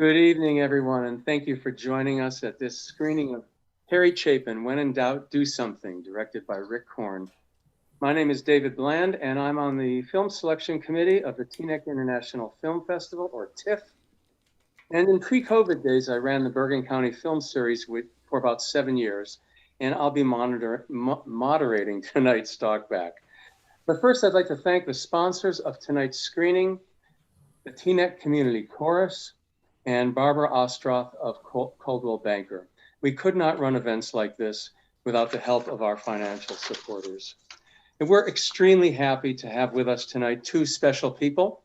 Good evening, everyone, and thank you for joining us at this screening of Harry Chapin, When in Doubt, Do Something, directed by Rick Korn. My name is David Bland, and I'm on the Film Selection Committee of the Teaneck International Film Festival, or TIFF. And in pre-COVID days, I ran the Bergen County Film Series for about 7 years, and I'll be moderating tonight's Talkback. But first, I'd like to thank the sponsors of tonight's screening, the Teaneck Community Chorus, and Barbara Ostroff of Coldwell Banker. We could not run events like this without the help of our financial supporters. And we're extremely happy to have with us tonight two special people,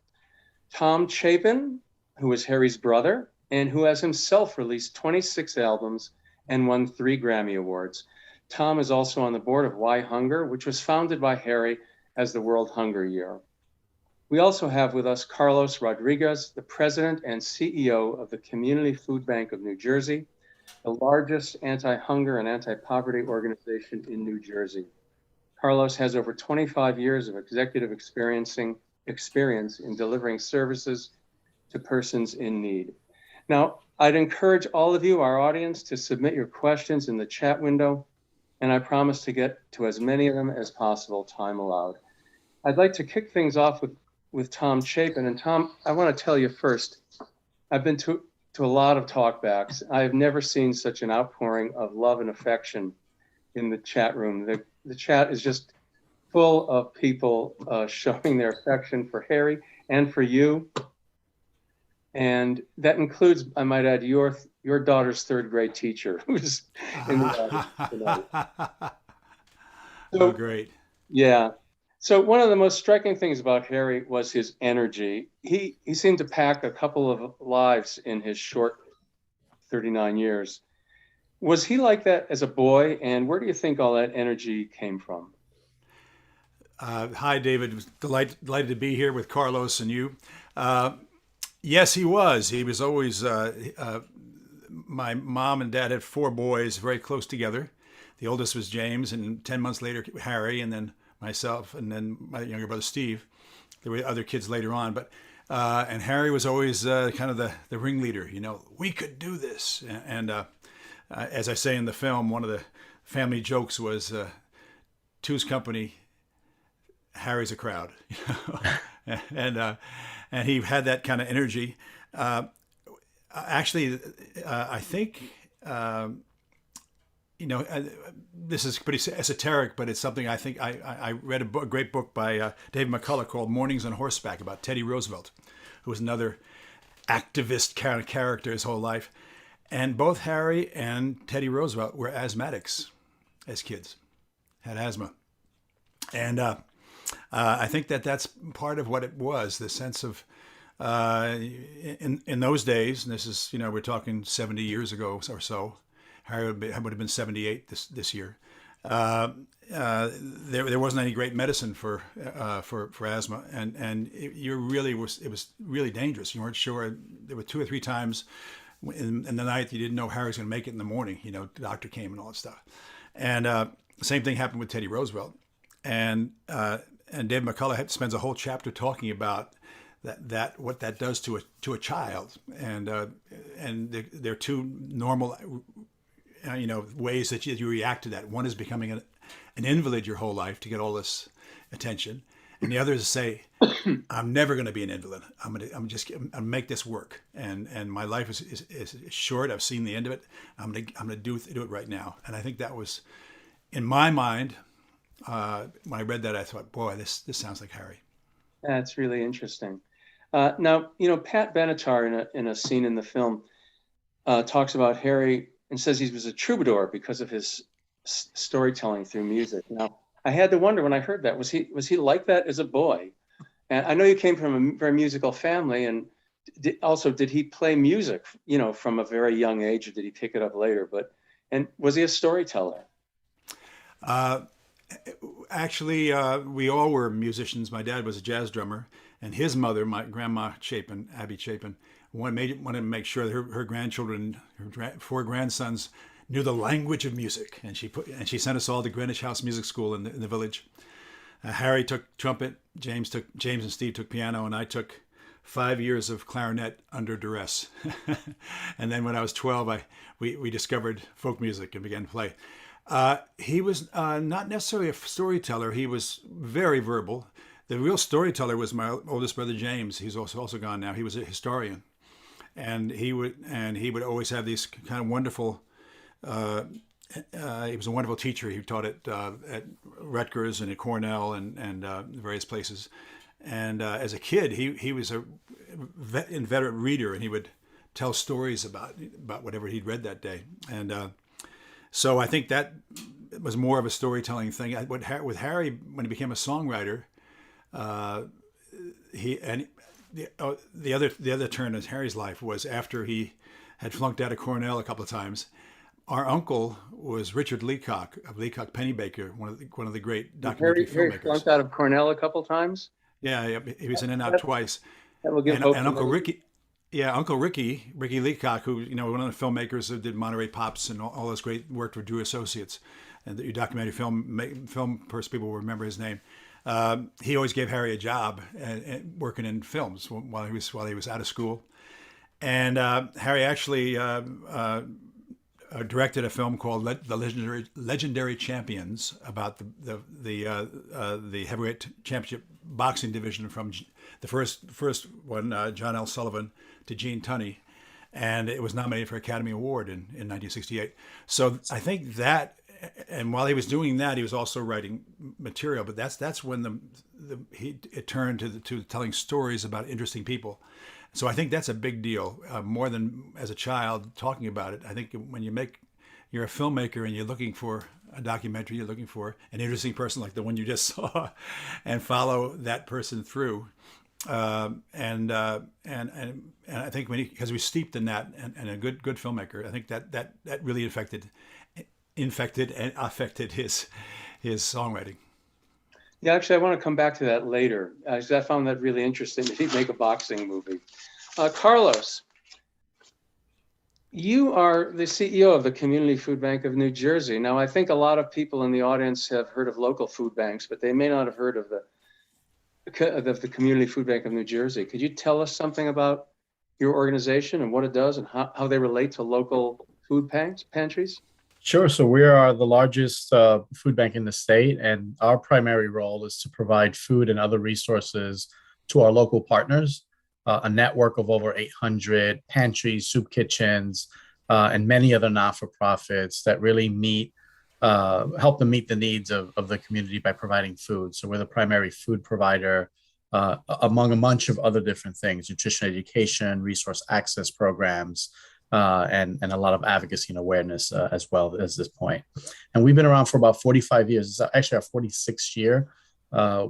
Tom Chapin, who is Harry's brother, and who has himself released 26 albums and won 3 Grammy Awards. Tom is also on the board of Why Hunger, which was founded by Harry as the World Hunger Year. We also have with us Carlos Rodriguez, the president and CEO of the Community Food Bank of New Jersey, the largest anti-hunger and anti-poverty organization in New Jersey. Carlos has over 25 years of executive experience in delivering services to persons in need. Now, I'd encourage all of you, our audience, to submit your questions in the chat window, and I promise to get to as many of them as possible, time allowed. I'd like to kick things off with Tom Chapin. And Tom, I want to tell you first, I've been to a lot of talkbacks. I have never seen such an outpouring of love and affection in the chat room. The chat is just full of people showing their affection for Harry and for you. And that includes, I might add, your daughter's 3rd grade teacher, who's in the audience tonight. Oh, great. Yeah. So one of the most striking things about Harry was his energy. He seemed to pack a couple of lives in his short 39 years. Was he like that as a boy? And where do you think all that energy came from? Hi, David. Delighted to be here with Carlos and you. Yes, he was. He was always, my mom and dad had 4 boys very close together. The oldest was James, and 10 months later, Harry, and then myself, and then my younger brother, Steve. There were other kids later on, but and Harry was always kind of the ringleader. You know, we could do this. And as I say in the film, one of the family jokes was, two's company, Harry's a crowd. You know? And he had that kind of energy. Actually, I think. This is pretty esoteric, but it's something I think I read a great book by David McCullough called Mornings on Horseback about Teddy Roosevelt, who was another activist kind of character his whole life. And both Harry and Teddy Roosevelt were asthmatics as kids, had asthma. And I think that's part of what it was, the sense of, in those days, and this is, we're talking 70 years ago or so, Harry would have been 78 this year. There wasn't any great medicine for asthma, and it was really dangerous. You weren't sure. There were 2 or 3 times in the night you didn't know Harry was going to make it in the morning. The doctor came and all that stuff. And same thing happened with Teddy Roosevelt, and David McCullough spends a whole chapter talking about that what that does to a child, and there are 2 normal ways that you react to that. One is becoming an invalid your whole life to get all this attention, and the other is to say, I'm never going to be an invalid. I'm gonna make this work, and my life is short. I've seen the end of it. I'm gonna do it right now. And I think that was, in my mind, when I read that, I thought, boy, this sounds like Harry. That's really interesting. Now, Pat Benatar in a scene in the film talks about Harry and says he was a troubadour because of his storytelling through music. Now, I had to wonder when I heard that, was he like that as a boy? And I know you came from a very musical family, and did he play music, from a very young age, or did he pick it up later? And was he a storyteller? Actually, we all were musicians. My dad was a jazz drummer, and his mother, my grandma Chapin, Abby Chapin, wanted to make sure that her grandchildren, her 4 grandsons, knew the language of music, and she sent us all to Greenwich House Music School in the village. Harry took trumpet, James and Steve took piano, and I took 5 years of clarinet under duress. And then when I was 12, we discovered folk music and began to play. He was not necessarily a storyteller. He was very verbal. The real storyteller was my oldest brother James. He's also gone now. He was a historian, and he would always have these kind of wonderful. He was a wonderful teacher. He taught at Rutgers and at Cornell and various places. And as a kid, he was a inveterate reader, and he would tell stories about whatever he'd read that day. And so I think that was more of a storytelling thing. With Harry, when he became a songwriter, the other turn in Harry's life was after he had flunked out of Cornell a couple of times. Our uncle was Richard Leacock of Leacock Pennybaker, one of the great documentary filmmakers. Harry flunked out of Cornell a couple of times. Yeah, he was in and out twice. That will give hope. And Uncle Ricky, Ricky Leacock, who one of the filmmakers who did Monterey Pops and all this great work for Drew Associates, and the documentary film person people will remember his name. He always gave Harry a job and working in films while he was out of school, and Harry actually directed a film called The Legendary Champions about the heavyweight championship boxing division from the first one, John L. Sullivan to Gene Tunney, and it was nominated for Academy Award in 1968. So I think that, and while he was doing that, he was also writing material. But that's when it turned to telling stories about interesting people. So I think that's a big deal, more than as a child talking about it. I think when you're a filmmaker and you're looking for a documentary, you're looking for an interesting person like the one you just saw, and follow that person through. And I think because we steeped in that, and a good filmmaker, I think that really infected and affected his songwriting. Yeah, actually, I want to come back to that later. I found that really interesting that he'd make a boxing movie. Carlos, you are the CEO of the Community Food Bank of New Jersey. Now, I think a lot of people in the audience have heard of local food banks, but they may not have heard of the Community Food Bank of New Jersey. Could you tell us something about your organization and what it does and how they relate to local food pantries? Sure. So we are the largest food bank in the state, and our primary role is to provide food and other resources to our local partners, a network of over 800 pantries, soup kitchens, and many other not-for-profits that really help them meet the needs of the community by providing food. So we're the primary food provider among a bunch of other different things: nutrition education, resource access programs, and a lot of advocacy and awareness as well as this point. And we've been around for about 45 years. It's actually our 46th year.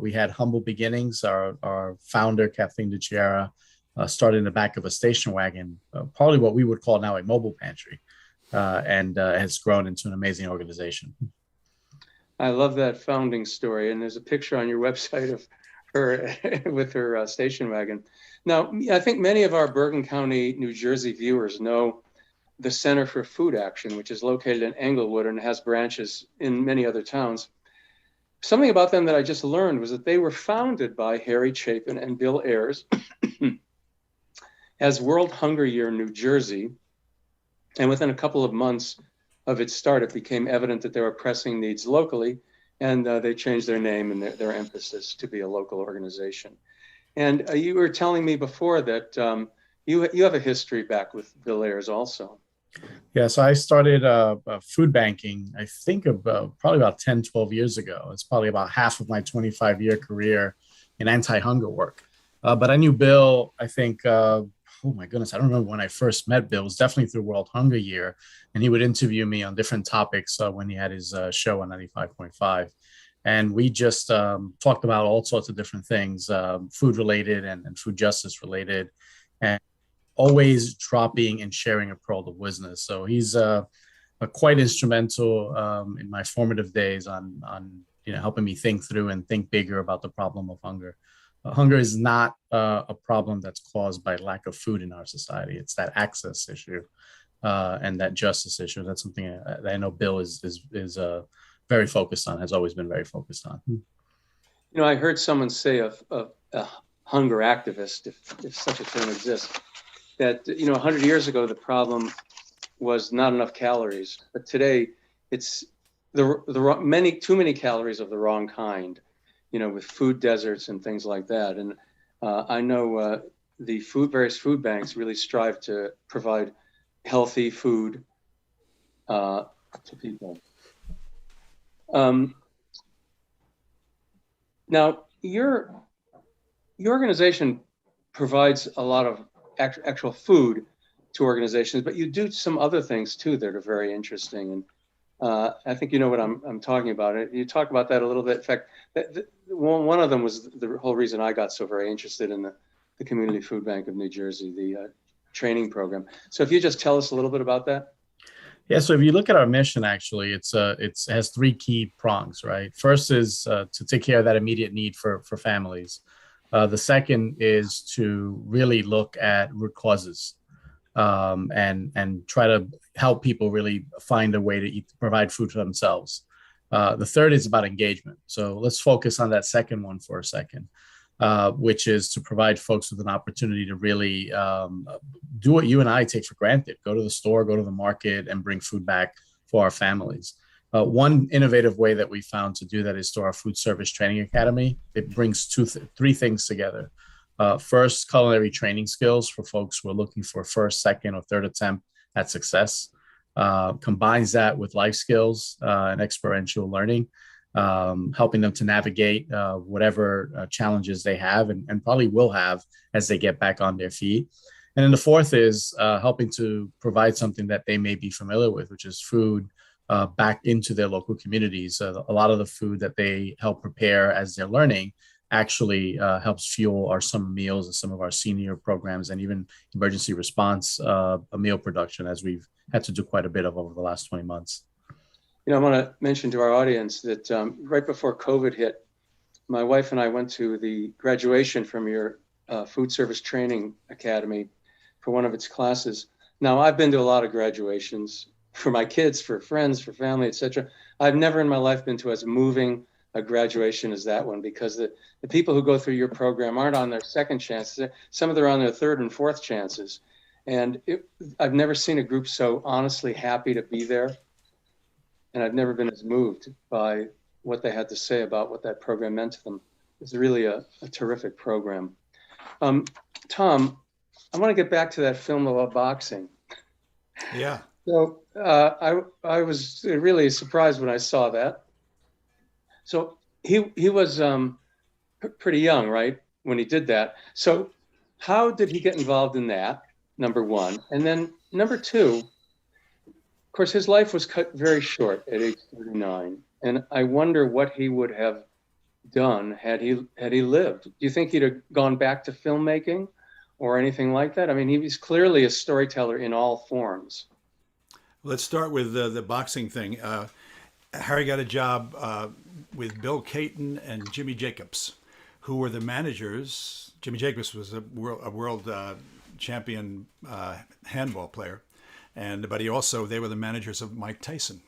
We had humble beginnings. Our founder, Kathleen DeChiara, started in the back of a station wagon, probably what we would call now a mobile pantry, and has grown into an amazing organization. I love that founding story. And there's a picture on your website of her with her station wagon. Now, I think many of our Bergen County, New Jersey viewers know the Center for Food Action, which is located in Englewood and has branches in many other towns. Something about them that I just learned was that they were founded by Harry Chapin and Bill Ayers as World Hunger Year New Jersey. And within a couple of months of its start, it became evident that there were pressing needs locally, and they changed their name and their emphasis to be a local organization. And you were telling me before that you have a history back with Bill Ayers also. Yeah, so I started food banking, I think probably about 10, 12 years ago. It's probably about half of my 25-year career in anti-hunger work. But I knew Bill, I think, oh my goodness, I don't remember when I first met Bill. It was definitely through World Hunger Year. And he would interview me on different topics when he had his show on 95.5. And we just talked about all sorts of different things, food related and food justice related, and always dropping and sharing a pearl of wisdom. So he's quite instrumental in my formative days on helping me think through and think bigger about the problem of hunger. Hunger is not a problem that's caused by lack of food in our society. It's that access issue and that justice issue. That's something that I know Bill is very focused on, has always been very focused on. You know, I heard someone say a hunger activist, if such a term exists, that, 100 years ago, the problem was not enough calories, but today it's too many calories of the wrong kind, with food deserts and things like that. And I know the various food banks really strive to provide healthy food to people. Now, your organization provides a lot of actual food to organizations, but you do some other things too that are very interesting. And I think you know what I'm talking about. You talk about that a little bit. In fact, one of them was the whole reason I got so very interested in the Community Food Bank of New Jersey, the training program. So if you just tell us a little bit about that. Yeah, so if you look at our mission, actually, it has three key prongs, right? First is to take care of that immediate need for families. The second is to really look at root causes and try to help people really find a way to provide food for themselves. The third is about engagement. So let's focus on that second one for a second, which is to provide folks with an opportunity to really do what you and I take for granted. Go to the store, go to the market, and bring food back for our families. One innovative way that we found to do that is through our Food Service Training Academy. It brings three things together. First, culinary training skills for folks who are looking for first, second, or third attempt at success. Combines that with life skills and experiential learning, helping them to navigate whatever challenges they have and probably will have as they get back on their feet. And then the fourth is helping to provide something that they may be familiar with, which is food back into their local communities. A lot of the food that they help prepare as they're learning actually helps fuel our summer meals and some of our senior programs and even emergency response meal production, as we've had to do quite a bit of over the last 20 months. I want to mention to our audience that right before COVID hit, my wife and I went to the graduation from your Food Service Training Academy for one of its classes. Now, I've been to a lot of graduations for my kids, for friends, for family, etc. I've never in my life been to as moving a graduation as that one, because the people who go through your program aren't on their second chances. Some of them are on their third and fourth chances. And I've never seen a group so honestly happy to be there. And I've never been as moved by what they had to say about what that program meant to them. It's really a terrific program. Tom, I want to get back to that film about boxing. Yeah. So I was really surprised when I saw that. So he was pretty young, right, when he did that. So how did he get involved in that, number one? And then number two, of course, his life was cut very short at age 39. And I wonder what he would have done had he lived. Do you think he'd have gone back to filmmaking or anything like that? I mean, he was clearly a storyteller in all forms. Let's start with the boxing thing. Harry got a job with Bill Caton and Jimmy Jacobs, who were the managers. Jimmy Jacobs was a world champion handball player, but they were the managers of Mike Tyson.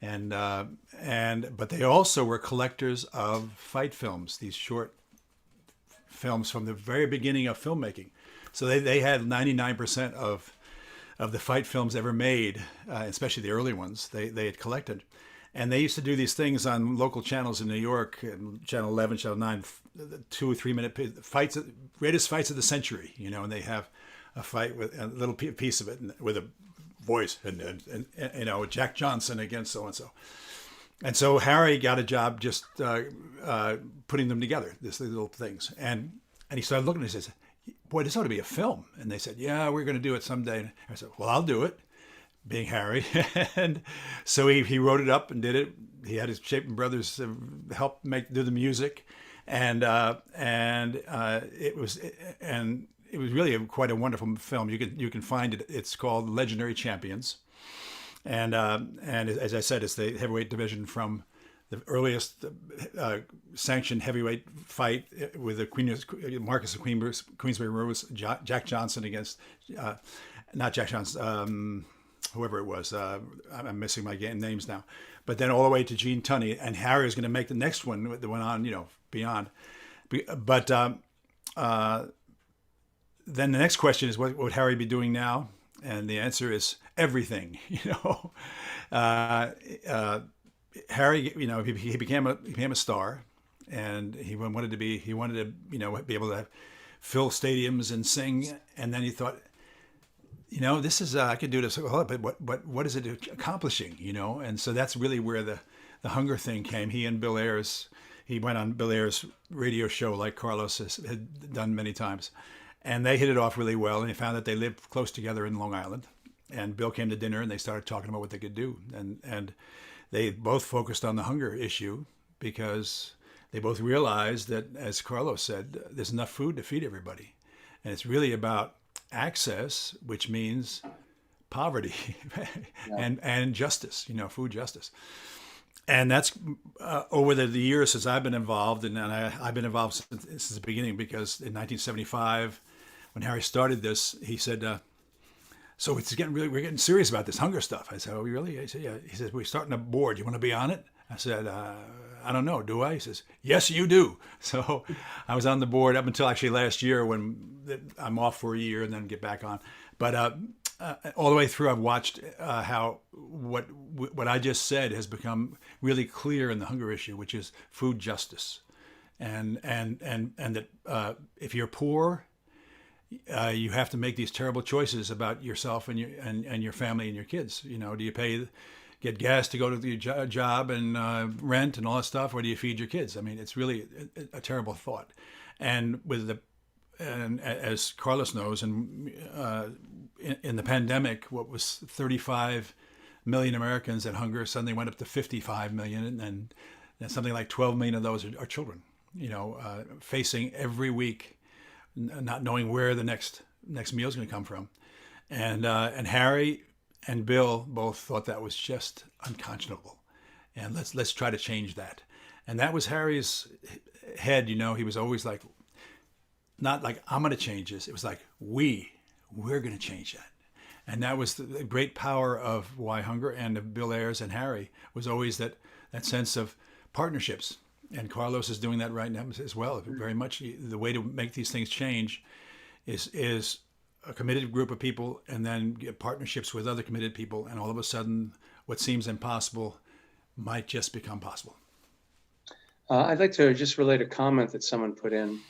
But they also were collectors of fight films, these short films from the very beginning of filmmaking. So they had 99% of the fight films ever made, especially the early ones, they had collected. And they used to do these things on local channels in New York, Channel 11, Channel 9, 2 or 3 minute fights, greatest fights of the century, and they have a fight with a little piece of it with a voice and Jack Johnson against so-and-so. And so Harry got a job just putting them together, these little things. And he started looking and he says, boy, this ought to be a film. And they said, yeah, we're going to do it someday. And I said, well, I'll do it, being Harry. And so he wrote it up and did it. He had his Chapin brothers help do the music. And it was really quite a wonderful film. You can find it. It's called Legendary Champions. And as I said, it's the heavyweight division from the earliest sanctioned heavyweight fight with the Marcus of Queensberry Rose, Jack Johnson against, not Jack Johnson, whoever it was. I'm missing my names now. But then all the way to Gene Tunney. And Harry is going to make the next one, the one on, beyond. But then the next question is, what would Harry be doing now? And the answer is everything. Harry, he became a star, and he wanted to be able to fill stadiums and sing. And then he thought, this is I could do this, but what is it accomplishing? And so that's really where the hunger thing came. He went on Bill Ayers' radio show, like Carlos had done many times, and they hit it off really well. And he found that they lived close together in Long Island. And Bill came to dinner, and they started talking about what they could do. And they both focused on the hunger issue because they both realized that, as Carlos said, there's enough food to feed everybody. And it's really about access, which means poverty and justice, food justice. And that's over the years since I've been involved, and I've been involved since the beginning, because in 1975, when Harry started this, he said, so we're getting serious about this hunger stuff. I said, oh, really? I said, yeah. He says, we're starting a board. You want to be on it? I said, I don't know. Do I? He says, yes, you do. So I was on the board up until actually last year, when I'm off for a year and then get back on. But all the way through, I've watched how what I just said has become really clear in the hunger issue, which is food justice, and that if you're poor, you have to make these terrible choices about yourself and your family and your kids. Do you get gas to go to your job and rent and all that stuff, or do you feed your kids? I mean, it's really a terrible thought. And as Carlos knows, and in the pandemic, what was 35 million Americans at hunger suddenly went up to 55 million, and something like 12 million of those are children. Facing every week, not knowing where the next meal is going to come from, and Harry and Bill both thought that was just unconscionable, and let's try to change that. And that was Harry's head. He was always like, not like I'm going to change this. It was like we're going to change that. And that was the great power of Why Hunger, and of Bill Ayers and Harry, was always that sense of partnerships. And Carlos is doing that right now as well. Very much the way to make these things change is a committed group of people, and then get partnerships with other committed people. And all of a sudden, what seems impossible might just become possible. I'd like to just relate a comment that someone put in.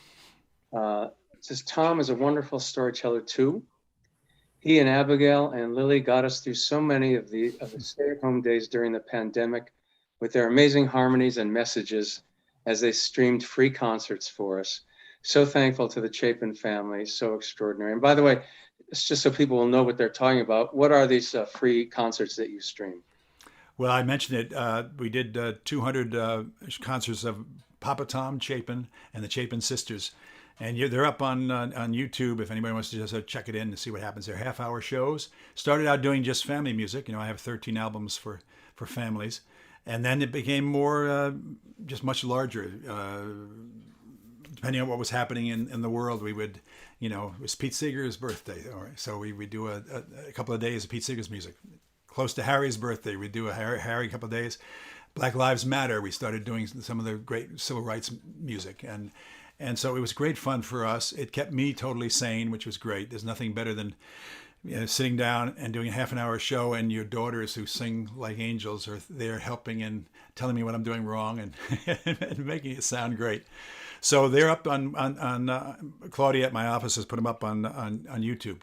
It says, Tom is a wonderful storyteller too. He and Abigail and Lily got us through so many of the stay-at-home days during the pandemic with their amazing harmonies and messages as they streamed free concerts for us. So thankful to the Chapin family, so extraordinary. And by the way, it's just so people will know what they're talking about. What are these free concerts that you stream? Well, I mentioned it. We did 200 concerts of Papa Tom Chapin and the Chapin sisters. And they're up on YouTube if anybody wants to just check it in to see what happens. They're half-hour shows. Started out doing just family music. I have 13 albums for families. And then it became more, just much larger. Depending on what was happening in the world, we would, it was Pete Seeger's birthday. So we would do a couple of days of Pete Seeger's music. Close to Harry's birthday, we'd do a Harry couple of days. Black Lives Matter, we started doing some of the great civil rights music. And so it was great fun for us. It kept me totally sane, which was great. There's nothing better than sitting down and doing a half an hour show, and your daughters who sing like angels are there helping and telling me what I'm doing wrong and making it sound great. So they're up on Claudia at my office has put them up on YouTube.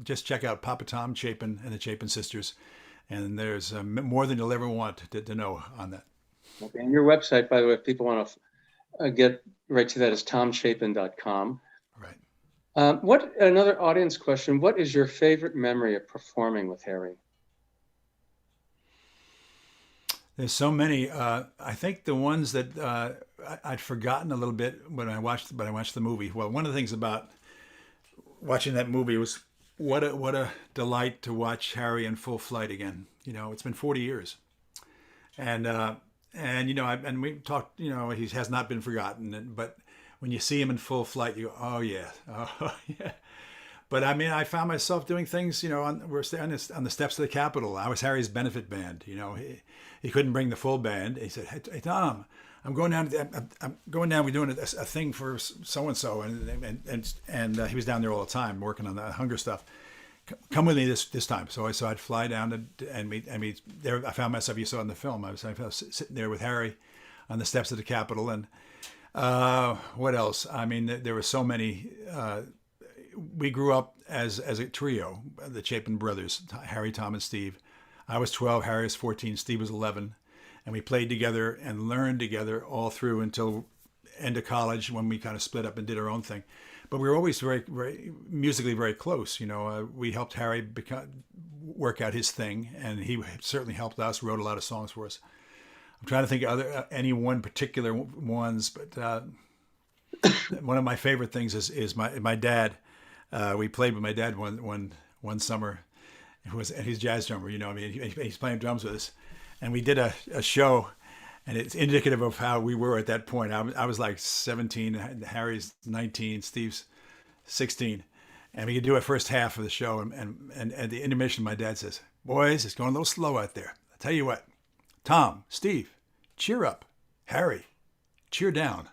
Just check out Papa Tom Chapin and the Chapin sisters, and there's more than you'll ever want to know on that. Okay. And your website, by the way, if people want to get right to that, is tomchapin.com. Right. What another audience question? What is your favorite memory of performing with Harry? There's so many. I think the ones that I'd forgotten a little bit when I watched the movie. Well, one of the things about watching that movie was what a delight to watch Harry in full flight again. It's been 40 years, and we talked. He has not been forgotten. But when you see him in full flight, you go, oh yeah. But I mean, I found myself doing things. We're on the steps of the Capitol. I was Harry's benefit band. He couldn't bring the full band. He said, "Hey Tom, I'm going down. I'm going down. We're doing a thing for so and so, and he was down there all the time working on the hunger stuff. Come with me this time. So I'd fly down and meet there. I found myself. You saw in the film. I was sitting there with Harry on the steps of the Capitol, and what else? I mean, there were so many. We grew up as a trio, the Chapin brothers, Harry, Tom, and Steve. I was 12, Harry was 14, Steve was 11. And we played together and learned together all through until end of college, when we kind of split up and did our own thing. But we were always very musically very close. You know, we helped Harry work out his thing, and he certainly helped us, wrote a lot of songs for us. I'm trying to think of any one particular ones, but one of my favorite things is my dad. We played with my dad one summer. And he's a jazz drummer, you know. I mean, he's playing drums with us, and we did a show, and it's indicative of how we were at that point. I was like 17, Harry's 19, Steve's 16, and we could do a first half of the show. And at the intermission, my dad says, "Boys, it's going a little slow out there. I'll tell you what, Tom, Steve, cheer up. Harry, cheer down."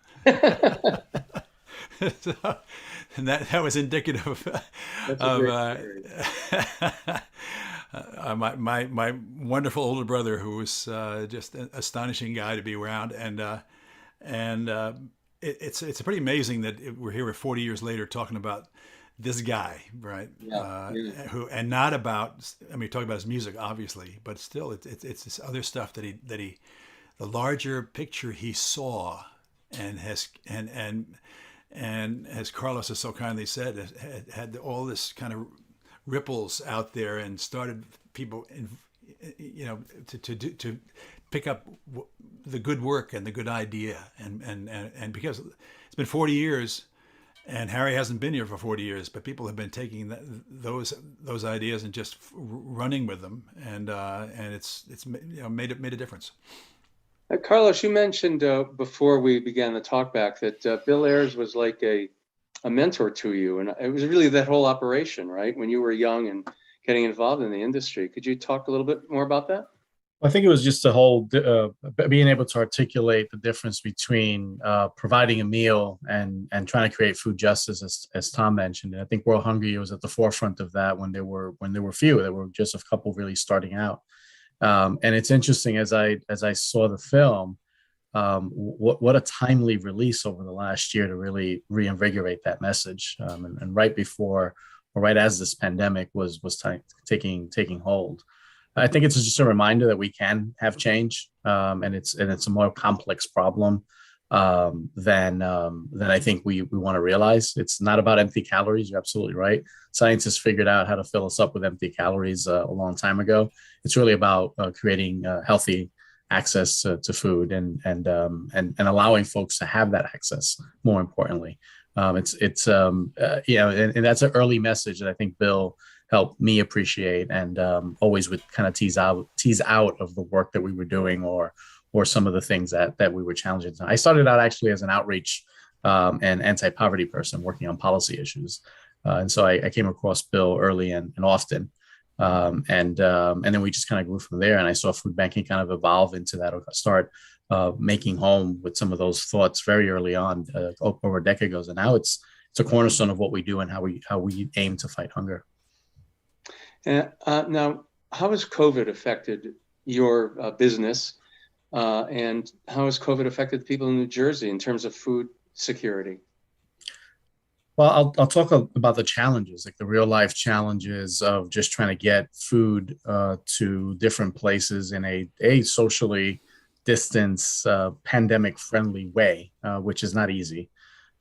So, and that was indicative of my wonderful older brother, who was just an astonishing guy to be around, and it's pretty amazing that we're here 40 years later talking about this guy, right? Who, and not about, I mean, talking about his music, obviously, but still, it's this other stuff that he the larger picture he saw, and as Carlos has so kindly said, had all this kind of ripples out there, and started people, to pick up the good work and the good idea, and because it's been 40 years, and Harry hasn't been here for 40 years, but people have been taking those ideas and just running with them, and it's made a difference. Carlos, you mentioned before we began the talkback that Bill Ayers was like a mentor to you, and it was really that whole operation, right? When you were young and getting involved in the industry. Could you talk a little bit more about that? I think it was just the whole being able to articulate the difference between providing a meal and trying to create food justice, as Tom mentioned. And I think World Hungry was at the forefront of that when there were few. There were just a couple really starting out. And it's interesting, as I saw the film, what a timely release over the last year to really reinvigorate that message. And right before, or right as this pandemic was taking hold, I think it's just a reminder that we can have change, and it's a more complex problem than I think we want to realize. It's not about empty calories. You're absolutely right. Scientists figured out how to fill us up with empty calories a long time ago. It's really about creating healthy access to food and allowing folks to have that access. More importantly, and that's an early message that I think Bill helped me appreciate, and always would kind of tease out of the work that we were doing, or some of the things that we were challenging. I started out actually as an outreach and anti-poverty person working on policy issues. And so I came across Bill early and often. And then we just kind of grew from there. And I saw food banking kind of evolve into that, or start making home with some of those thoughts very early on, over a decade ago. And now it's a cornerstone of what we do and how we aim to fight hunger. And now, how has COVID affected your business? And how has COVID affected people in New Jersey in terms of food security? Well, I'll talk about the challenges, like the real life challenges of just trying to get food to different places in a socially distanced, pandemic friendly way, which is not easy.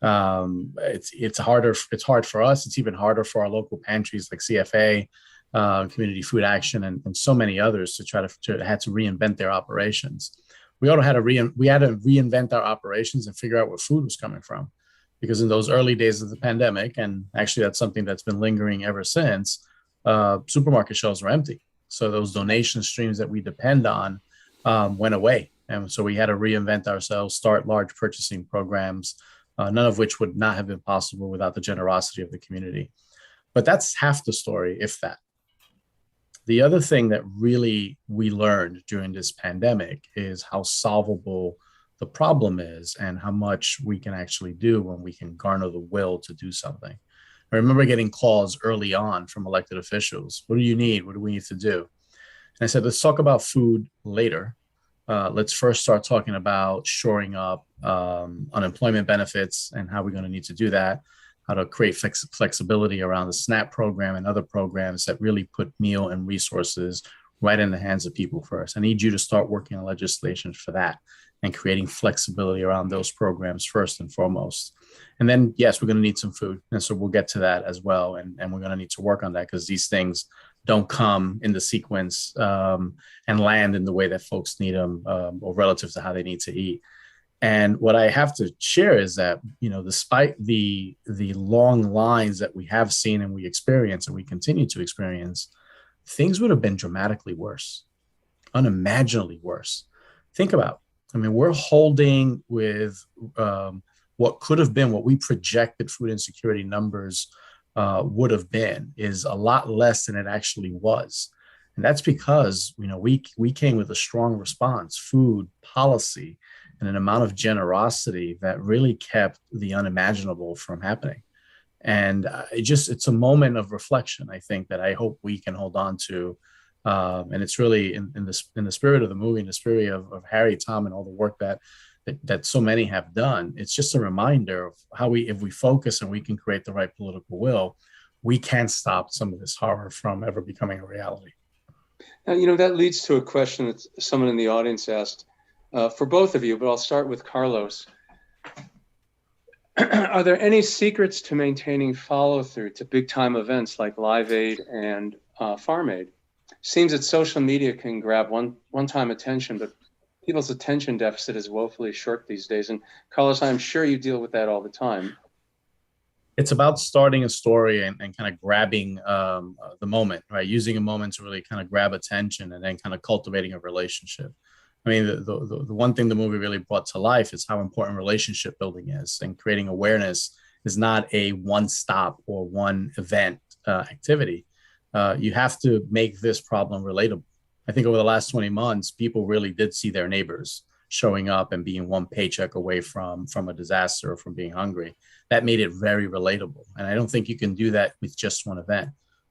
It's hard for us. It's even harder for our local pantries like CFA, Community Food Action, and so many others to had to reinvent their operations. We had to reinvent our operations and figure out where food was coming from, because in those early days of the pandemic, and actually that's something that's been lingering ever since, supermarket shelves were empty. So those donation streams that we depend on went away, and so we had to reinvent ourselves, start large purchasing programs, none of which would not have been possible without the generosity of the community. But that's half the story, if that. The other thing that really we learned during this pandemic is how solvable the problem is and how much we can actually do when we can garner the will to do something. I remember getting calls early on from elected officials. What do you need? What do we need to do? And I said, let's talk about food later. Let's first start talking about shoring up unemployment benefits and how we're going to need to do that, how to create flexibility around the SNAP program and other programs that really put meal and resources right in the hands of people first. I need you to start working on legislation for that and creating flexibility around those programs first and foremost. And then, yes, we're going to need some food. And so we'll get to that as well. And we're going to need to work on that because these things don't come in the sequence and land in the way that folks need them or relative to how they need to eat. And what I have to share is that, despite the long lines that we have seen and we experience and we continue to experience, things would have been dramatically worse, unimaginably worse. Think about, we're holding with what could have been what we projected food insecurity numbers would have been is a lot less than it actually was. And that's because, we came with a strong response, food policy, and an amount of generosity that really kept the unimaginable from happening. And it's a moment of reflection, I think, that I hope we can hold on to. And it's really in the spirit of the movie, in the spirit of Harry, Tom, and all the work that so many have done. It's just a reminder of how if we focus and we can create the right political will, we can stop some of this horror from ever becoming a reality. Now, that leads to a question that someone in the audience asked for both of you, but I'll start with Carlos. Are there any secrets to maintaining follow-through to big-time events like Live Aid and Farm Aid? Seems that social media can grab one-time attention, but people's attention deficit is woefully short these days. And Carlos, I'm sure you deal with that all the time. It's about starting a story and kind of grabbing the moment, right? Using a moment to really kind of grab attention and then kind of cultivating a relationship. The one thing the movie really brought to life is how important relationship building is, and creating awareness is not a one stop or one event activity. You have to make this problem relatable. I think over the last 20 months, people really did see their neighbors showing up and being one paycheck away from a disaster or from being hungry. That made it very relatable. And I don't think you can do that with just one event.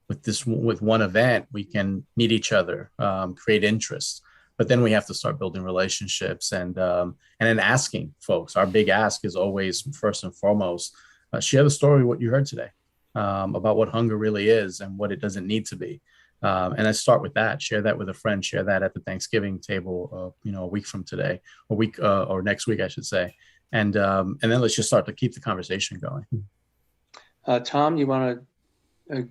With one event, we can meet each other, create interest. But then we have to start building relationships and then asking folks. Our big ask is always, first and foremost, share the story, what you heard today about what hunger really is and what it doesn't need to be. And I start with that. Share that with a friend. Share that at the Thanksgiving table, a week from today, or next week, I should say. And then let's just start to keep the conversation going. Tom, you want to?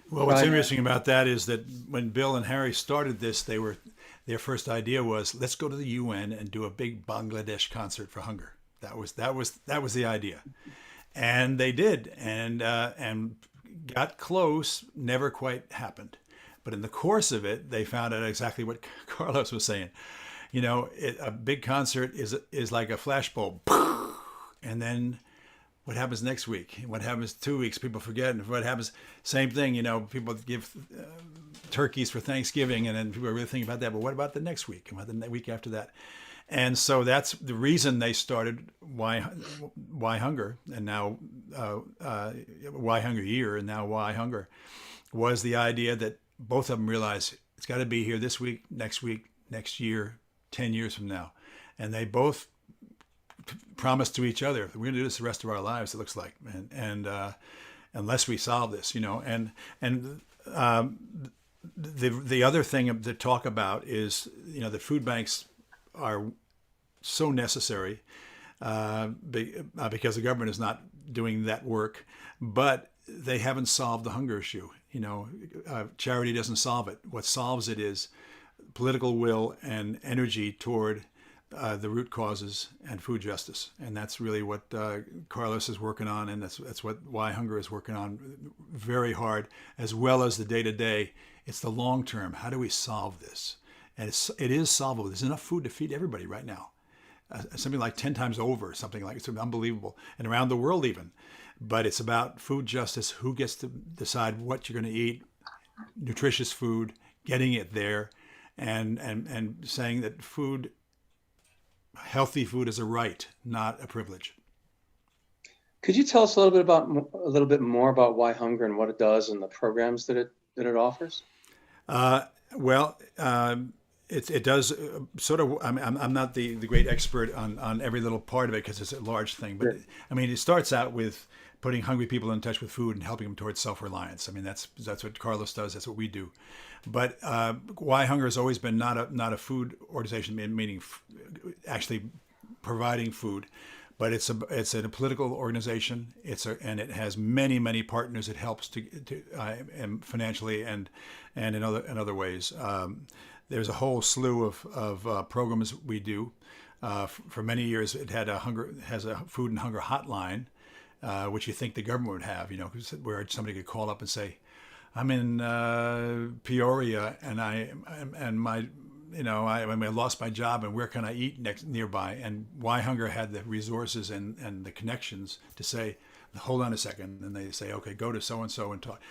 Well, what's interesting about that is that when Bill and Harry started this, their first idea was, let's go to the UN and do a big Bangladesh concert for hunger. That was the idea, and they did, and got close. Never quite happened, but in the course of it, they found out exactly what Carlos was saying. A big concert is like a flashbulb, and then what happens next week? What happens 2 weeks? People forget. And what happens? Same thing. People give turkeys for Thanksgiving, and then people are really thinking about that. But what about the next week? And what the week after that? And so that's the reason they started Why Hunger, and now Why Hunger Year, and now Why Hunger, was the idea that both of them realized it's got to be here this week, next year, 10 years from now, and they both promised to each other, we're going to do this the rest of our lives, it looks like, and unless we solve this, and the other thing to talk about is, the food banks are so necessary because the government is not doing that work, but they haven't solved the hunger issue. Charity doesn't solve it. What solves it is political will and energy toward the root causes and food justice, and that's really what Carlos is working on, and that's what Why Hunger is working on very hard, as well as the day-to-day. It's the long term. How do we solve this? And it is solvable. There's enough food to feed everybody right now, something like 10 times over, something like, it's unbelievable, and around the world even. But it's about food justice. Who gets to decide what you're going to eat? Nutritious food, getting it there, and saying that food healthy food is a right, not a privilege. Could you tell us a little bit more about Why Hunger and what it does and the programs that it offers? Uh, well, it does sort of. I'm not the great expert on every little part of it because it's a large thing. But Sure. I mean, it starts out with putting hungry people in touch with food and helping them towards self-reliance. I mean, that's what Carlos does. That's what we do. But Why Hunger has always been not a food organization, meaning actually providing food, but it's a political organization. And it has many partners. It helps to and financially and in other ways. There's a whole slew of programs we do. For many years, it has a food and hunger hotline, which you think the government would have, where somebody could call up and say, "I'm in Peoria, and I lost my job, and where can I eat nearby?" And Why Hunger had the resources and the connections to say, "Hold on a second," and they say, "Okay, go to so and so and talk."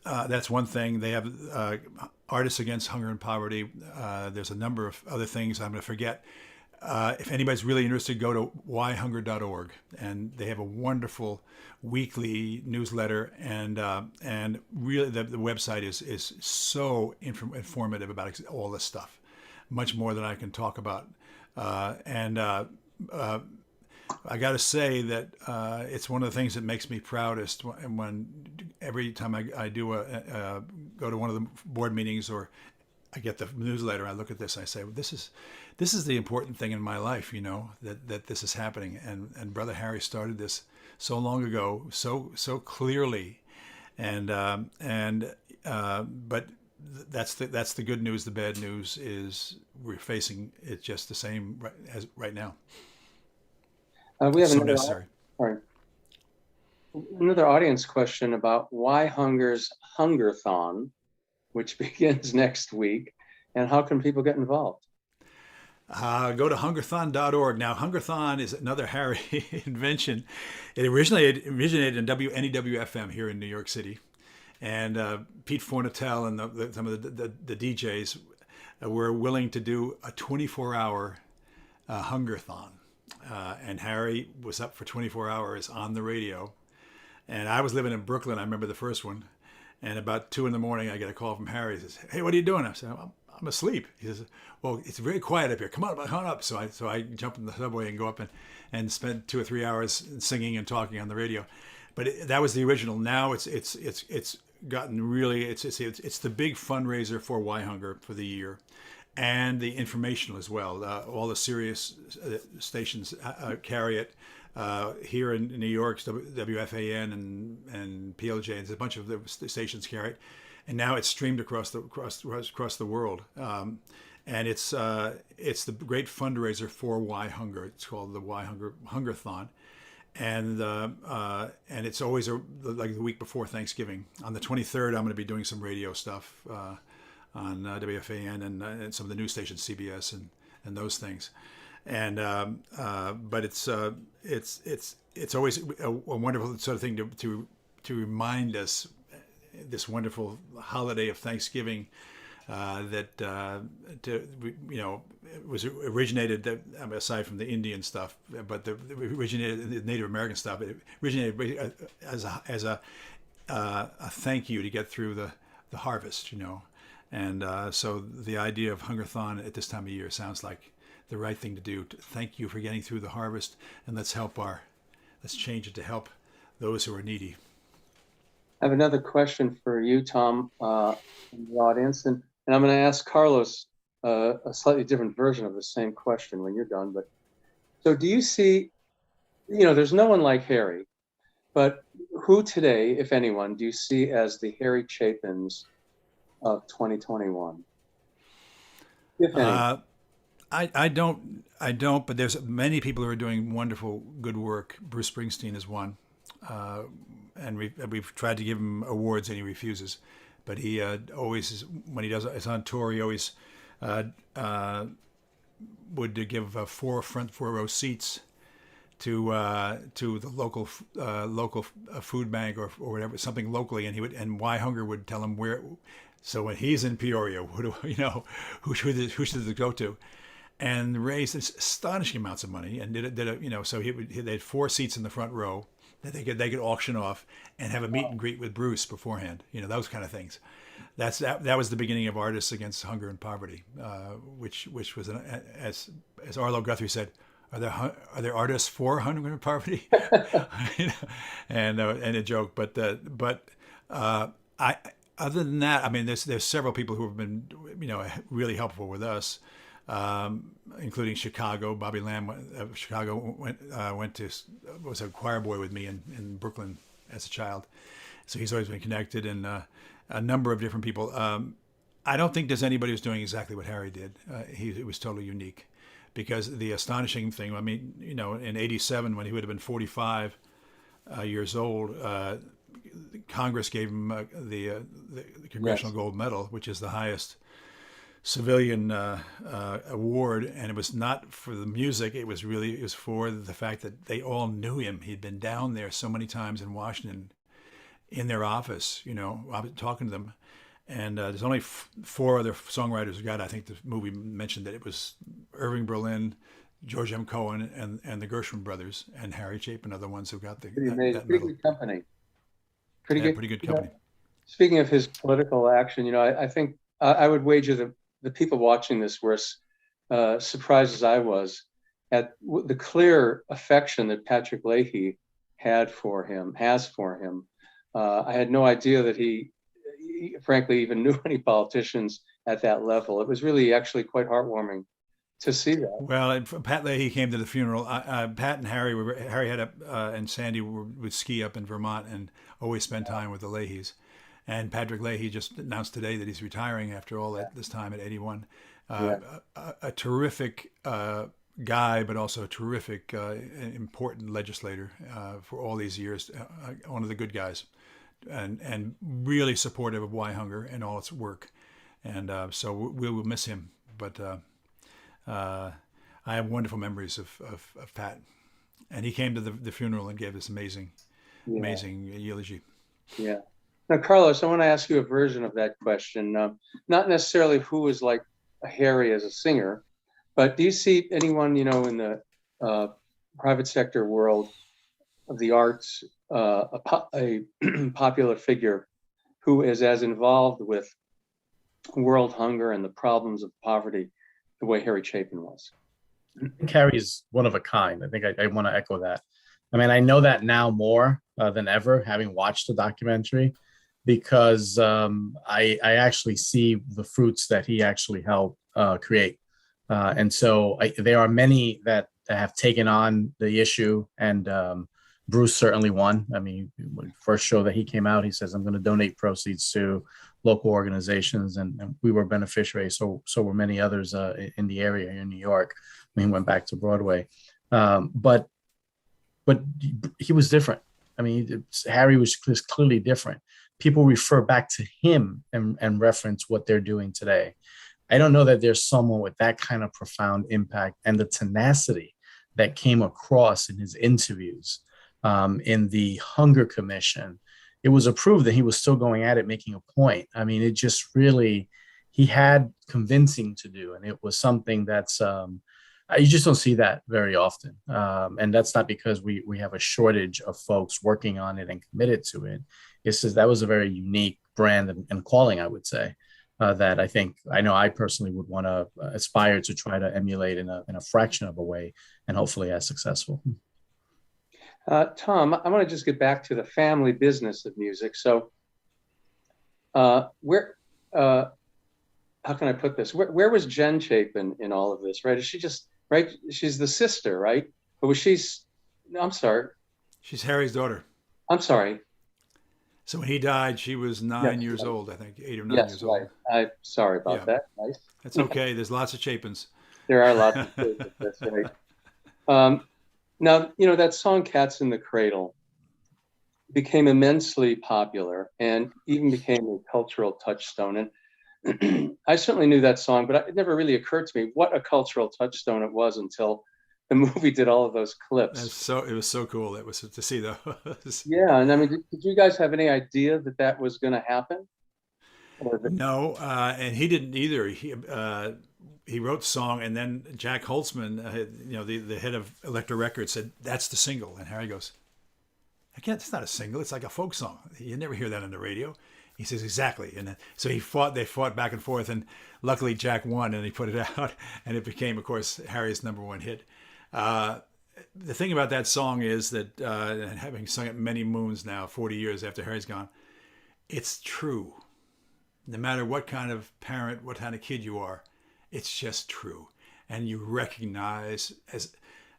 That's one thing. They have Artists Against Hunger and Poverty. There's a number of other things I'm going to forget. If anybody's really interested, go to whyhunger.org, and they have a wonderful weekly newsletter, and really the website is so informative about all this stuff, much more than I can talk about. I got to say that it's one of the things that makes me proudest when every time I do go to one of the board meetings or I get the newsletter, I look at this and I say, well, this is the important thing in my life, that this is happening. And Brother Harry started this so long ago, so clearly, but that's the good news. The bad news is we're facing it just the same as right now. We have so necessary. Another audience question about Why Hunger's Hungerthon, which begins next week, and how can people get involved? Go to hungerthon.org. Now, Hungerthon is another Harry invention. It originated in WNEW-FM here in New York City. And Pete Fornatel and some of the DJs were willing to do a 24-hour Hungerthon. And Harry was up for 24 hours on the radio. And I was living in Brooklyn. I remember the first one. And about 2 a.m, I get a call from Harry. He says, "Hey, what are you doing?" I said, I'm asleep. He says, "Well, it's very quiet up here. Come on up." So I jump in the subway and go up and spend 2 or 3 hours singing and talking on the radio. But that was the original. Now it's gotten really, it's the big fundraiser for Why Hunger for the year, and the informational as well. All the Sirius stations carry it. Here in New York's WFAN and PLJ, and a bunch of the stations carry it, and now it's streamed across the world. And it's the great fundraiser for Why Hunger. It's called the Why Hunger Hungerthon, and it's always like the week before Thanksgiving. On the 23rd, I'm going to be doing some radio stuff on WFAN and some of the news stations, CBS and those things. And but it's always a wonderful sort of thing to remind us this wonderful holiday of Thanksgiving was originated, aside from the Indian stuff, but originated the Native American stuff. It originated as a thank you to get through the harvest, and so the idea of Hungerthon at this time of year sounds like the right thing to do. To thank you for getting through the harvest, and let's change it to help those who are needy. I have another question for you, Tom, in the audience, and I'm going to ask Carlos a slightly different version of the same question when you're done. But so, do you see? There's no one like Harry, but who today, if anyone, do you see as the Harry Chapins of 2021? If any. I don't, but there's many people who are doing wonderful, good work. Bruce Springsteen is one, and we've tried to give him awards and he refuses. But he always is, when is on tour, he always would give 4 front row seats to the local food bank or whatever, something locally, and Why Hunger would tell him where. So when he's in Peoria, who should they go to? and raised astonishing amounts of money, and so they had 4 seats in the front row that they could auction off and have a meet and greet with Bruce beforehand. Those kind of things. That was the beginning of Artists Against Hunger and Poverty, which was as Arlo Guthrie said, are there artists for hunger and poverty? And a joke, but I other than that, I mean, there's several people who have been really helpful with us, including Chicago. Bobby Lamb of Chicago was a choir boy with me in Brooklyn as a child, so he's always been connected, and a number of different people. I don't think there's anybody who's doing exactly what Harry did. It was totally unique, because the astonishing thing, I mean, in '87, when he would have been 45 years old, Congress gave him the Congressional Gold Medal, which is the highest civilian award, and it was not for the music. It was for the fact that they all knew him. He'd been down there so many times in Washington, in their office, talking to them. And there's only 4 other songwriters who got it. I think the movie mentioned that it was Irving Berlin, George M. Cohen, and the Gershwin brothers, and Harry Chapin are the ones who got that medal. Pretty good company. Pretty good company. Speaking of his political action, I think I would wager the people watching this were surprised as I was at the clear affection that Patrick Leahy has for him. I had no idea that he frankly even knew any politicians at that level. It was really actually quite heartwarming to see that. Well, Pat Leahy came to the funeral. Pat and Harry and Sandy would ski up in Vermont and always spend time with the Leahys. And Patrick Leahy just announced today that he's retiring after all this time at 81. A terrific guy, but also a terrific, important legislator for all these years. One of the good guys, and really supportive of Why Hunger and all its work. And so we will miss him. But I have wonderful memories of Pat, and he came to the funeral and gave this amazing eulogy. Yeah. Now, Carlos, I want to ask you a version of that question. Not necessarily who was like Harry as a singer, but do you see anyone, in the private sector world of the arts, a popular figure who is as involved with world hunger and the problems of poverty the way Harry Chapin was? I think Harry's one of a kind. I think I want to echo that. I mean, I know that now more than ever, having watched the documentary, because I actually see the fruits that he actually helped create. And so there are many that have taken on the issue, and Bruce certainly one. I mean, first show that he came out, he says, I'm going to donate proceeds to local organizations, and we were beneficiaries. So were many others in the area here in New York when he went back to Broadway. But he was different. I mean, Harry was clearly different. People refer back to him and reference what they're doing today. I don't know that there's someone with that kind of profound impact and the tenacity that came across in his interviews. In the Hunger Commission, it was approved that he was still going at it, making a point. I mean, it just really, he had convincing to do, and it was something that's, you just don't see that very often. And that's not because we have a shortage of folks working on it and committed to it. It's just that was a very unique brand and calling, I would say, that I know I personally would want to aspire to try to emulate in a fraction of a way, and hopefully as successful. Tom, I want to just get back to the family business of music. So how can I put this? Where was Jen Chapin in all of this, right? Is she just, right? She's the sister, right? Or was I'm sorry. She's Harry's daughter. I'm sorry. So when he died, she was 9 years old, I think, 8 or 9 years old. I'm sorry about that. Nice. That's okay. There's lots of Chapins. There are lots of Chapins, that's right. Now, that song Cats in the Cradle became immensely popular and even became a cultural touchstone. And I certainly knew that song, but it never really occurred to me what a cultural touchstone it was until the movie did all of those clips. It was so cool. It was to see those. Yeah. And I mean, did you guys have any idea that was going to happen? No, and he didn't either. he wrote the song, and then Jack Holtzman, the head of Elektra Records, said, "That's the single." And Harry goes, "Again, it's not a single. It's like a folk song. You never hear that on the radio." He says, "Exactly." And then, so they fought back and forth, and luckily Jack won, and he put it out, and it became, of course, Harry's #1 hit. The thing about that song is that, having sung it many moons now, 40 years after Harry's gone, it's true. No matter what kind of parent, what kind of kid you are, it's just true. And you recognize, as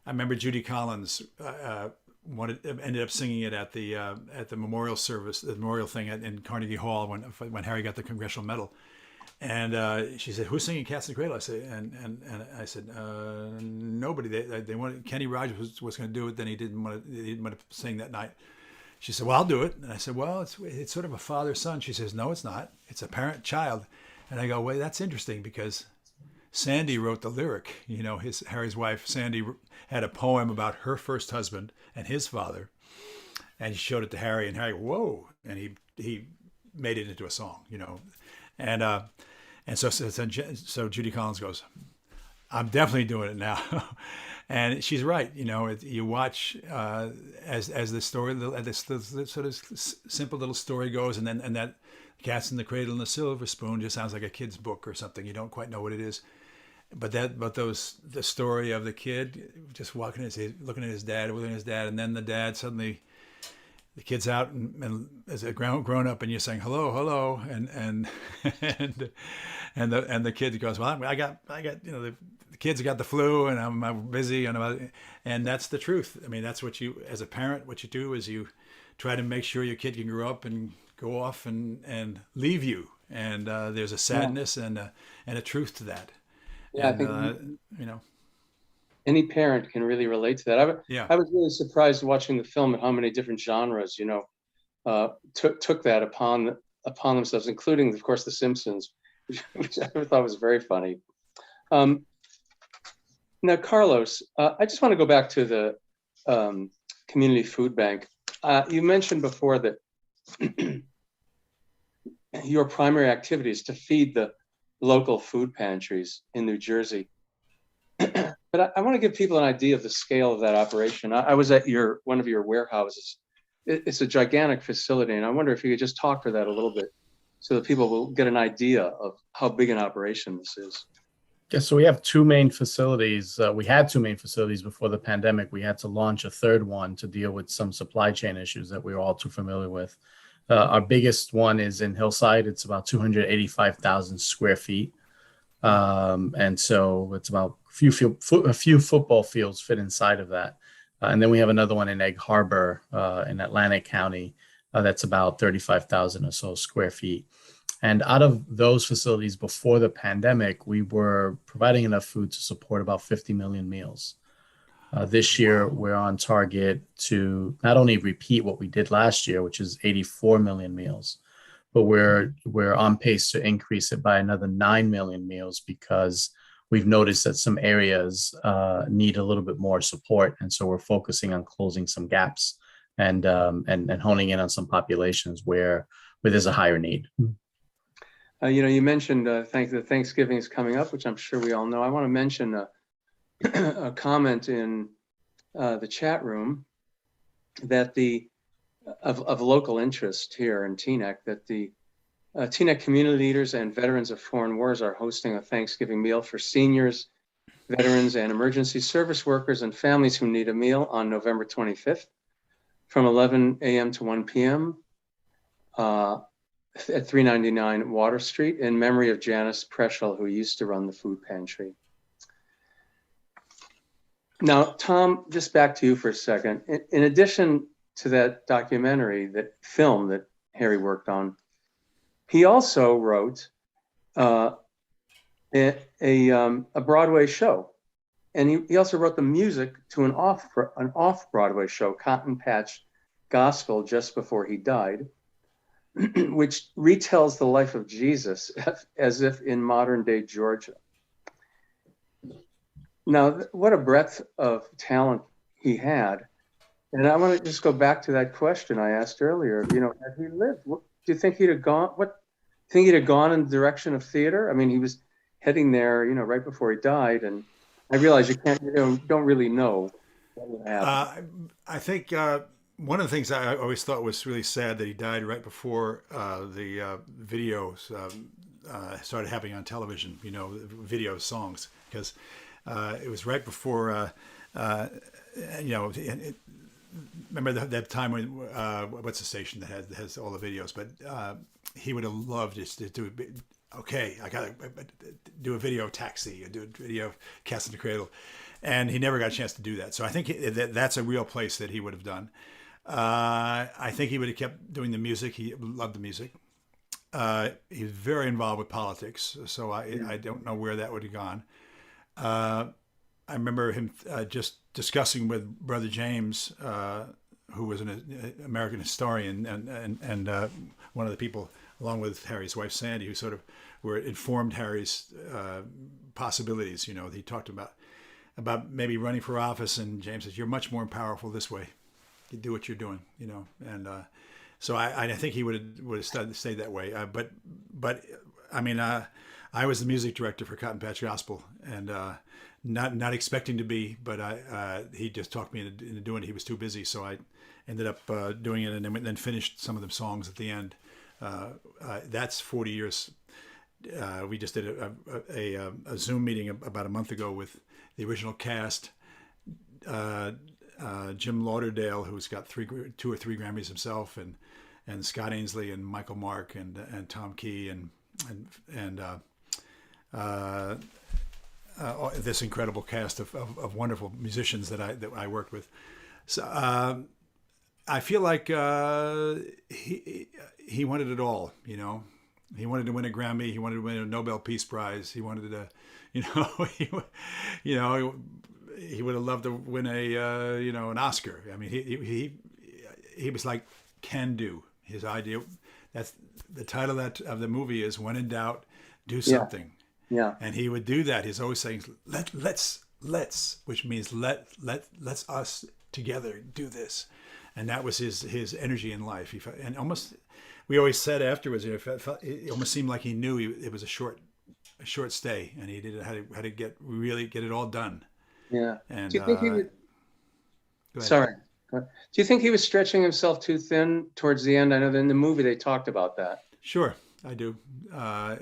I remember Judy Collins ended up singing it at the memorial service, the memorial thing in Carnegie Hall when Harry got the Congressional Medal. And she said, "Who's singing Cats in the Cradle?" I said, and I said, "Nobody. They wanted Kenny Rogers was going to do it. Then he didn't want to sing that night." She said, "Well, I'll do it." And I said, "Well, it's sort of a father-son." She says, "No, it's not. It's a parent-child." And I go, "Well, that's interesting because Sandy wrote the lyric. Harry's wife, Sandy, had a poem about her first husband and his father, and he showed it to Harry, and Harry, whoa, and he made it into a song, and so Judy Collins goes, "I'm definitely doing it now," and she's right. You watch as the story, this sort of simple little story goes, and that Cats in the Cradle and the Silver Spoon just sounds like a kid's book or something. You don't quite know what it is. But the story of the kid just looking at his dad, and then the dad suddenly, the kid's out and as a grown up, and you're saying hello, and the kid goes, "Well, I got the kids got the flu, and I'm busy, and that's the truth. I mean, that's what you, as a parent, what you do is you try to make sure your kid can grow up and go off and leave you, and there's a sadness and a truth to that." Yeah, And, I think any parent can really relate to that. I was really surprised watching the film at how many different genres, took that upon themselves, including, of course, The Simpsons, which I thought was very funny. Now, Carlos, I just want to go back to the community food bank. You mentioned before that your primary activity is to feed the local food pantries in New Jersey. But I want to give people an idea of the scale of that operation. I was at one of your warehouses. It's a gigantic facility, and I wonder if you could just talk to that a little bit so that people will get an idea of how big an operation this is. Yeah, so we have two main facilities. We had two main facilities before the pandemic. We had to launch a third one to deal with some supply chain issues that we were all too familiar with. Our biggest one is in Hillside. It's about 285,000 square feet. And so it's about a few football fields fit inside of that. And then we have another one in Egg Harbor in Atlantic County that's about 35,000 or so square feet. And out of those facilities before the pandemic, we were providing enough food to support about 50 million meals. This year, we're on target to not only repeat what we did last year, which is 84 million meals, but we're on pace to increase it by another 9 million meals because we've noticed that some areas need a little bit more support, and so we're focusing on closing some gaps and honing in on some populations where there's a higher need. You mentioned Thanksgiving is coming up, which I'm sure we all know. I want to mention a comment in the chat room that of local interest here in Teaneck, that the Teaneck community leaders and veterans of foreign wars are hosting a Thanksgiving meal for seniors, veterans, and emergency service workers and families who need a meal on November 25th from 11 a.m. to 1 p.m. At 399 Water Street in memory of Janice Preschel, who used to run the food pantry. Now, Tom, just back to you for a second. In addition to that documentary, that film that Harry worked on, he also wrote a Broadway show, and he also wrote the music to an off-Broadway show, Cotton Patch Gospel, just before he died, which retells the life of Jesus as if in modern-day Georgia. Now, what a breadth of talent he had. And I want to just go back to that question I asked earlier. Had he lived, do you think he'd have gone? What think he'd have gone in the direction of theater? I mean, heading there, right before he died. And I realized don't really know what would happen. I think one of the things I always thought was really sad that he died right before the videos started happening on television, video songs, because it was right before, remember that time when, what's the station that has all the videos, but he would have loved just to do it. Okay, I got to do a video Taxi, do a video Cast in the Cradle. And he never got a chance to do that. So I think that's a real place that he would have done. I think he would have kept doing the music. He loved the music. He was very involved with politics. So I don't know where that would have gone. I remember him just discussing with Brother James, who was an American historian and one of the people, along with Harry's wife Sandy, who sort of informed Harry's possibilities. He talked about maybe running for office, and James says, "You're much more powerful this way. You do what you're doing," and so I think he would have stayed that way. But I mean, I was the music director for Cotton Patch Gospel, and not expecting to be, but he just talked me into doing it. He was too busy, so I ended up doing it, and then finished some of the songs at the end. That's 40 years. We just did a Zoom meeting about a month ago with the original cast. Jim Lauderdale, who's got 2 or 3 Grammys himself, and Scott Ainsley and Michael Mark and Tom Key and this incredible cast of wonderful musicians that I worked with. So I feel like he wanted it all, He wanted to win a Grammy. He wanted to win a Nobel Peace Prize. He wanted to, he would have loved to win an Oscar. I mean, he was like can do. His idea. That's the title of the movie is When in Doubt, Do Something. Yeah. And he would do that. He's always saying let's, which means let's us together do this. And that was his energy in life. And almost, we always said afterwards, it almost seemed like he knew it was a short stay, and he did had to get it all done. Yeah. And do you think he would? Sorry. Do you think he was stretching himself too thin towards the end? I know that in the movie they talked about that. Sure, I do.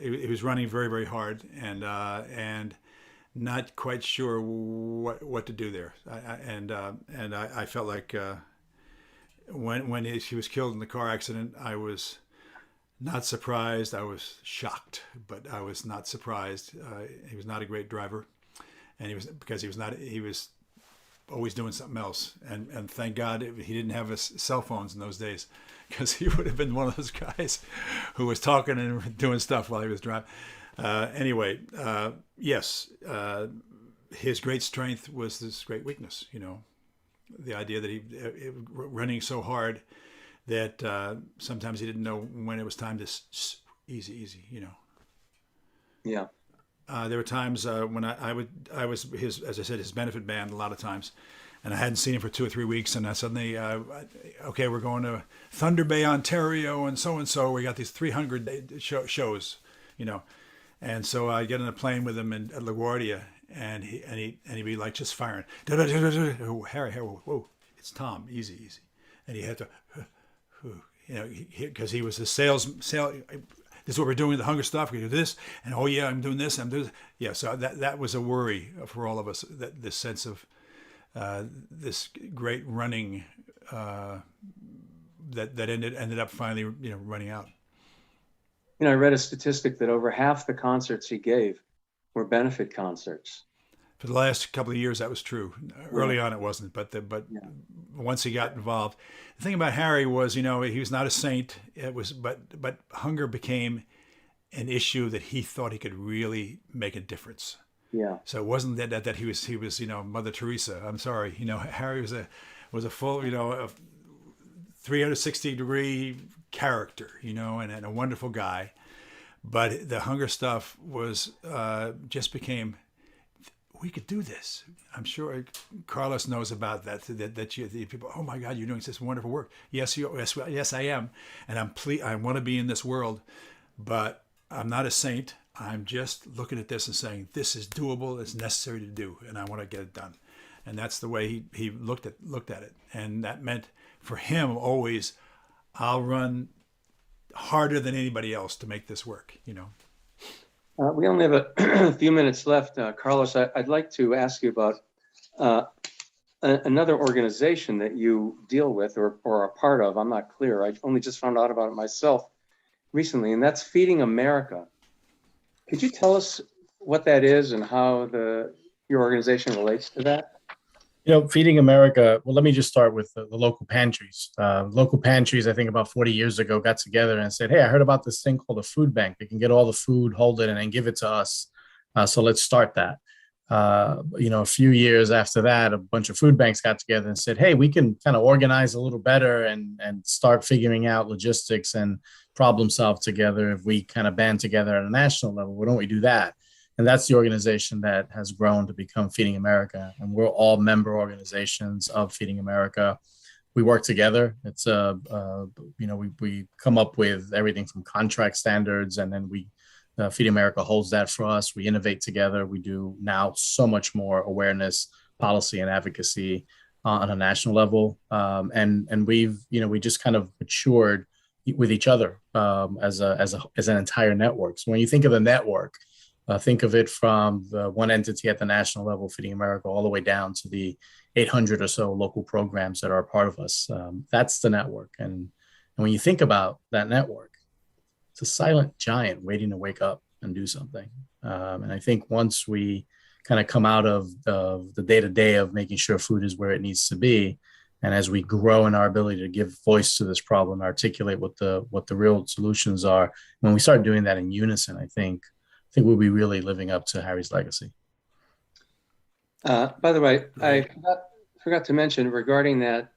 He was running very, very hard, and not quite sure what to do there. I felt like when he was killed in the car accident, I was not surprised. I was shocked, but I was not surprised. He was not a great driver, and he was always doing something else. And thank God he didn't have his cell phones in those days, because he would have been one of those guys who was talking and doing stuff while he was driving. Yes, his great strength was this great weakness, the idea that he running so hard that sometimes he didn't know when it was time to easy, Yeah. There were times when I was his, as I said, his benefit band a lot of times, and I hadn't seen him for 2 or 3 weeks, and I suddenly, okay, we're going to Thunder Bay, Ontario, and so. We got these 300 shows, and so I get on a plane with him at LaGuardia, and he'd be like just firing, Harry, whoa, it's Tom, easy, and he had to, because he was the sales. This is what we're doing, the hunger stuff. We do this, and oh yeah, I'm doing this. Yeah. So that was a worry for all of us. That this sense of this great running that ended up finally running out. I read a statistic that over half the concerts he gave were benefit concerts. For the last couple of years, that was true. Early on, it wasn't, but once he got involved, the thing about Harry was, he was not a saint. It was, but hunger became an issue that he thought he could really make a difference. Yeah. So it wasn't that he was Mother Teresa. I'm sorry, Harry was a full a 360-degree character, and a wonderful guy. But the hunger stuff was just became. We could do this. I'm sure Carlos knows about that. That people, oh my God, you're doing this wonderful work. Yes, I am, and I want to be in this world, but I'm not a saint. I'm just looking at this and saying, this is doable, it's necessary to do, and I want to get it done. And that's the way he looked at it. And that meant for him always, I'll run harder than anybody else to make this work, you know. We only have a few minutes left. Carlos, I'd like to ask you about another organization that you deal with or are a part of. I'm not clear. I only just found out about it myself recently, and that's Feeding America. Could you tell us what that is and how your organization relates to that? You know, Feeding America, well, let me just start with the local pantries. Local pantries, I think about 40 years ago, got together and said, hey, I heard about this thing called a food bank. They can get all the food, hold it, and then give it to us. So let's start that. You know, a few years after that, a bunch of food banks got together and said, hey, we can kind of organize a little better and start figuring out logistics and problem solve together. If we kind of band together at a national level, why don't we do that? And that's the organization that has grown to become Feeding America. And we're all member organizations of Feeding America. We work together. It's you know, we come up with everything from contract standards, and then Feeding America holds that for us. We innovate together. We do now so much more awareness, policy, and advocacy on a national level. And we've, you know, we just kind of matured with each other as an entire network. So when you think of a network, think of it from the one entity at the national level, Feeding America, all the way down to the 800 or so local programs that are a part of us. That's the network. And when you think about that network, it's a silent giant waiting to wake up and do something. And I think once we kind of come out of the day-to-day of making sure food is where it needs to be, and as we grow in our ability to give voice to this problem, articulate what the real solutions are, when we start doing that in unison, I think we'll be really living up to Harry's legacy. By the way, I forgot to mention regarding that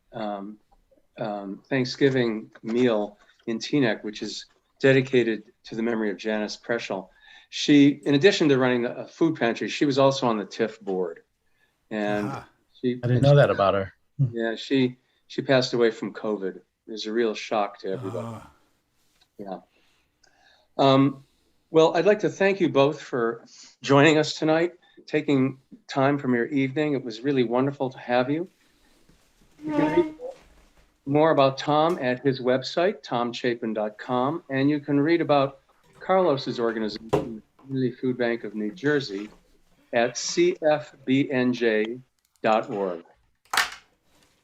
Thanksgiving meal in Teaneck, which is dedicated to the memory of Janice Preschel. She, in addition to running a food pantry, she was also on the TIFF board. And I didn't know that about her. Yeah, she passed away from COVID. It was a real shock to everybody. Yeah. Well, I'd like to thank you both for joining us tonight, taking time from your evening. It was really wonderful to have you. You can read more about Tom at his website, tomchapin.com, and you can read about Carlos's organization, the Community Food Bank of New Jersey, at cfbnj.org.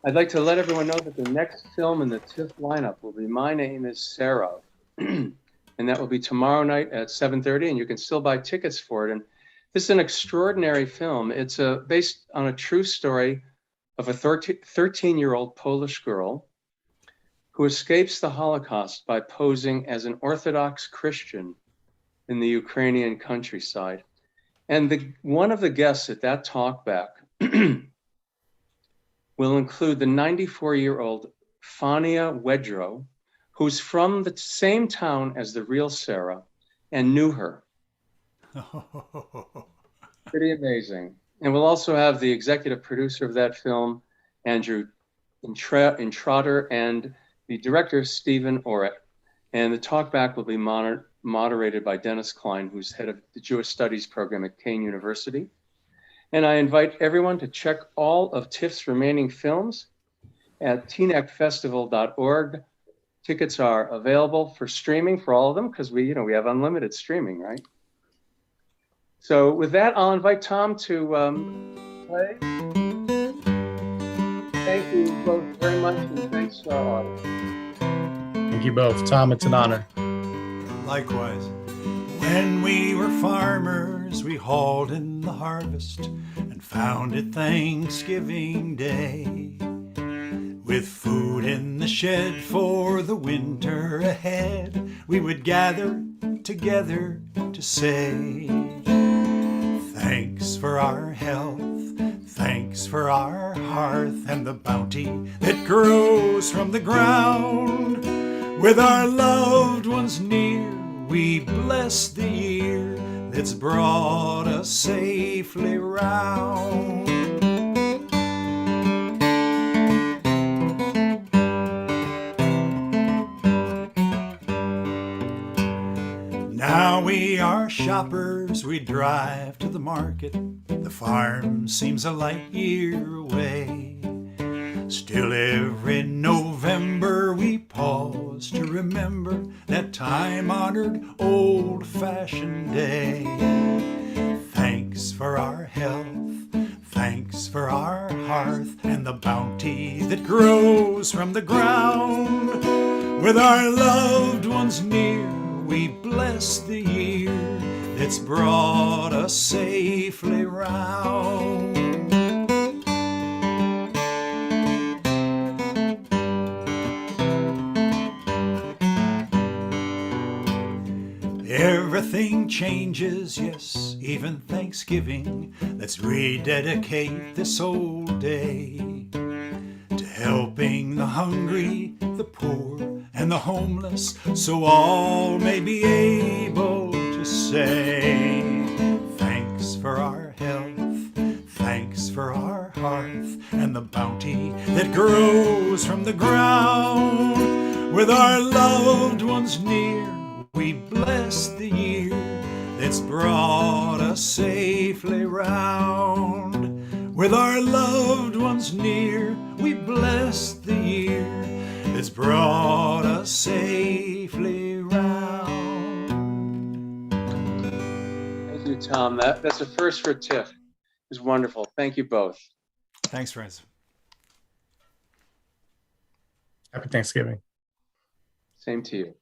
I'd like to let everyone know that the next film in the TIFF lineup will be My Name is Sarah. And that will be tomorrow night at 7:30, and you can still buy tickets for it. And this is an extraordinary film. It's based on a true story of a 13-year-old Polish girl who escapes the Holocaust by posing as an Orthodox Christian in the Ukrainian countryside. And one of the guests at that talkback will include the 94-year-old Fania Wedrow, who's from the same town as the real Sarah and knew her. Pretty amazing. And we'll also have the executive producer of that film, Andrew Intrater, and the director, Stephen Orett. And the talkback will be moderated by Dennis Klein, who's head of the Jewish Studies program at Kane University. And I invite everyone to check all of TIFF's remaining films at teaneckfestival.org. Tickets are available for streaming for all of them because we have unlimited streaming, right? So with that, I'll invite Tom to play. Thank you both very much, and thanks to our audience. Thank you both. Tom, it's an honor. Likewise. When we were farmers, we hauled in the harvest and found it Thanksgiving Day. With food in the shed for the winter ahead, we would gather together to say, thanks for our health, thanks for our hearth and the bounty that grows from the ground. With our loved ones near, we bless the year that's brought us safely round. Now we are shoppers, we drive to the market. The farm seems a light year away. Still every November we pause to remember that time-honored old-fashioned day. Thanks for our health, thanks for our hearth, and the bounty that grows from the ground. With our loved ones near, we bless the year that's brought us safely round. Everything changes, yes, even Thanksgiving. Let's rededicate this old day to helping the hungry, the poor, and the homeless, so all may be able to say, thanks for our health, thanks for our hearth, and the bounty that grows from the ground. With our loved ones near, we bless the year that's brought us safely round. With our loved ones near, we bless the year that's brought us safely round. Thank you, Tom. That's a first for TIFF. It was wonderful. Thank you both. Thanks, friends. Happy Thanksgiving. Same to you.